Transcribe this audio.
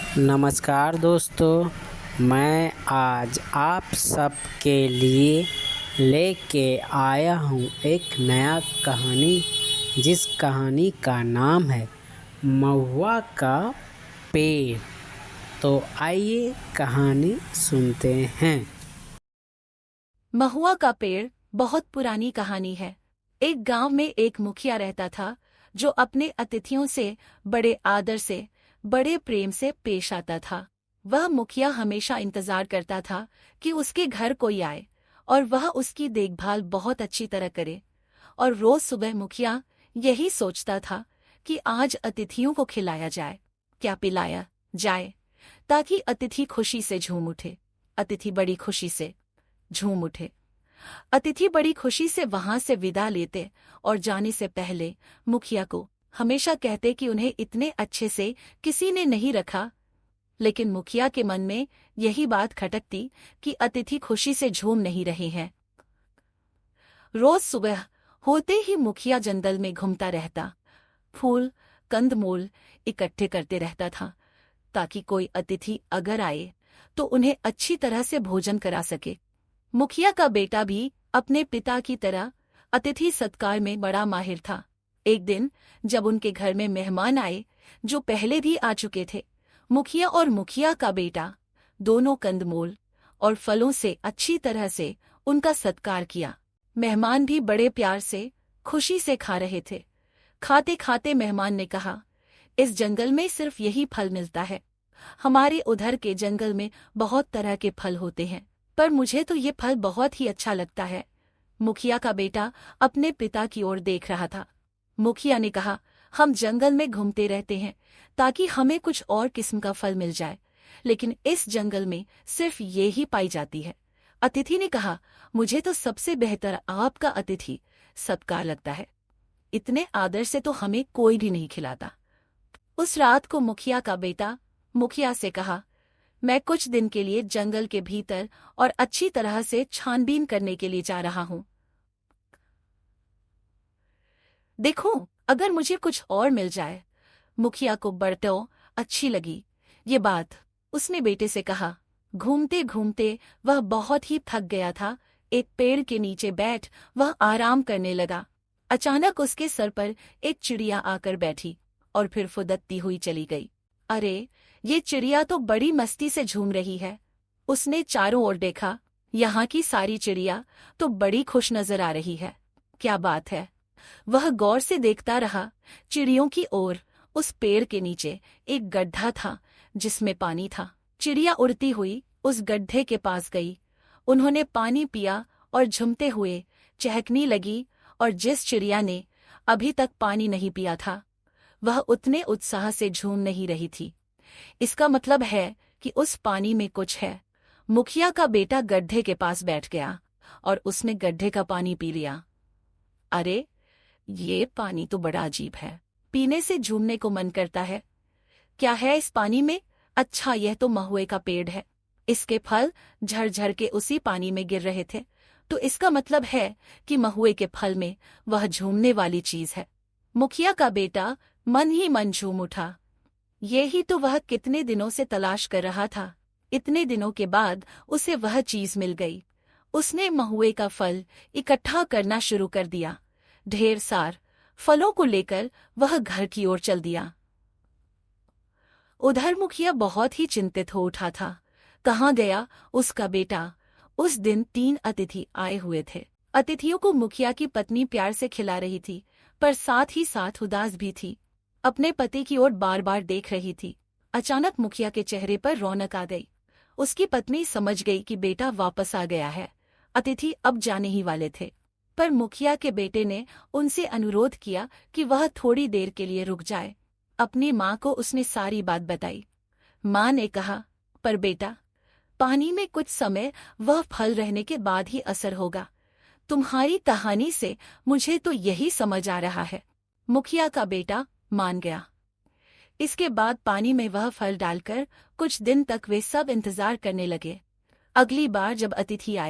नमस्कार दोस्तों, मैं आज आप सब के लिए लेके आया हूँ एक नया कहानी, जिस कहानी का नाम है महुआ का पेड़। तो आइए कहानी सुनते हैं। महुआ का पेड़ बहुत पुरानी कहानी है। एक गांव में एक मुखिया रहता था जो अपने अतिथियों से बड़े आदर से, बड़े प्रेम से पेश आता था। वह मुखिया हमेशा इंतजार करता था कि उसके घर कोई आए और वह उसकी देखभाल बहुत अच्छी तरह करे। और रोज सुबह मुखिया यही सोचता था कि आज अतिथियों को खिलाया जाए, क्या पिलाया जाए, ताकि अतिथि खुशी से झूम उठे। अतिथि बड़ी खुशी से झूम उठे। अतिथि बड़ी खुशी से वहां से विदा लेते और जाने से पहले मुखिया को हमेशा कहते कि उन्हें इतने अच्छे से किसी ने नहीं रखा। लेकिन मुखिया के मन में यही बात खटकती कि अतिथि खुशी से झूम नहीं रहे हैं। रोज सुबह होते ही मुखिया जंगल में घूमता रहता, फूल कंदमूल इकट्ठे करते रहता था, ताकि कोई अतिथि अगर आए तो उन्हें अच्छी तरह से भोजन करा सके। मुखिया का बेटा भी अपने पिता की तरह अतिथि सत्कार में बड़ा माहिर था। एक दिन जब उनके घर में मेहमान आए जो पहले भी आ चुके थे, मुखिया और मुखिया का बेटा दोनों कंदमूल और फलों से अच्छी तरह से उनका सत्कार किया। मेहमान भी बड़े प्यार से, खुशी से खा रहे थे। खाते खाते मेहमान ने कहा, इस जंगल में सिर्फ यही फल मिलता है। हमारे उधर के जंगल में बहुत तरह के फल होते हैं, पर मुझे तो ये फल बहुत ही अच्छा लगता है। मुखिया का बेटा अपने पिता की ओर देख रहा था। मुखिया ने कहा, हम जंगल में घूमते रहते हैं ताकि हमें कुछ और किस्म का फल मिल जाए, लेकिन इस जंगल में सिर्फ ये ही पाई जाती है। अतिथि ने कहा, मुझे तो सबसे बेहतर आपका अतिथि सत्कार लगता है। इतने आदर से तो हमें कोई भी नहीं खिलाता। उस रात को मुखिया का बेटा मुखिया से कहा, मैं कुछ दिन के लिए जंगल के भीतर और अच्छी तरह से छानबीन करने के लिए जा रहा हूं। देखो, अगर मुझे कुछ और मिल जाए। मुखिया को बड़ो अच्छी लगी ये बात। उसने बेटे से कहा। घूमते घूमते वह बहुत ही थक गया था। एक पेड़ के नीचे बैठ वह आराम करने लगा। अचानक उसके सर पर एक चिड़िया आकर बैठी और फिर फुदकती हुई चली गई। अरे, ये चिड़िया तो बड़ी मस्ती से झूम रही है। उसने चारों ओर देखा। यहाँ की सारी चिड़िया तो बड़ी खुश नजर आ रही है। क्या बात है? वह गौर से देखता रहा। चिड़ियों की ओर उस पेड़ के नीचे एक गड्ढा था जिसमें पानी था। चिड़िया उड़ती हुई उस गड्ढे के पास गई। उन्होंने पानी पिया और झूमते हुए चहकने लगी। और जिस चिड़िया ने अभी तक पानी नहीं पिया था, वह उतने उत्साह से झूम नहीं रही थी। इसका मतलब है कि उस पानी में कुछ है। मुखिया का बेटा गड्ढे के पास बैठ गया और उसने गड्ढे का पानी पी लिया। अरे, ये पानी तो बड़ा अजीब है। पीने से झूमने को मन करता है। क्या है इस पानी में? अच्छा, यह तो महुए का पेड़ है। इसके फल झरझर के उसी पानी में गिर रहे थे, तो इसका मतलब है कि महुए के फल में वह झूमने वाली चीज है। मुखिया का बेटा मन ही मन झूम उठा। ये ही तो वह कितने दिनों से तलाश कर रहा था। इतने दिनों के बाद उसे वह चीज मिल गई। उसने महुए का फल इकट्ठा करना शुरू कर दिया। ढेर सार फलों को लेकर वह घर की ओर चल दिया। उधर मुखिया बहुत ही चिंतित हो उठा था। कहाँ गया उसका बेटा? उस दिन 3 अतिथि आए हुए थे। अतिथियों को मुखिया की पत्नी प्यार से खिला रही थी, पर साथ ही साथ उदास भी थी। अपने पति की ओर बार बार देख रही थी। अचानक मुखिया के चेहरे पर रौनक आ गई। उसकी पत्नी समझ गई कि बेटा वापस आ गया है। अतिथि अब जाने ही वाले थे, पर मुखिया के बेटे ने उनसे अनुरोध किया कि वह थोड़ी देर के लिए रुक जाए। अपनी माँ को उसने सारी बात बताई। माँ ने कहा, पर बेटा, पानी में कुछ समय वह फल रहने के बाद ही असर होगा। तुम्हारी कहानी से मुझे तो यही समझ आ रहा है। मुखिया का बेटा मान गया। इसके बाद पानी में वह फल डालकर कुछ दिन तक वे सब इंतजार करने लगे। अगली बार जब अतिथि आए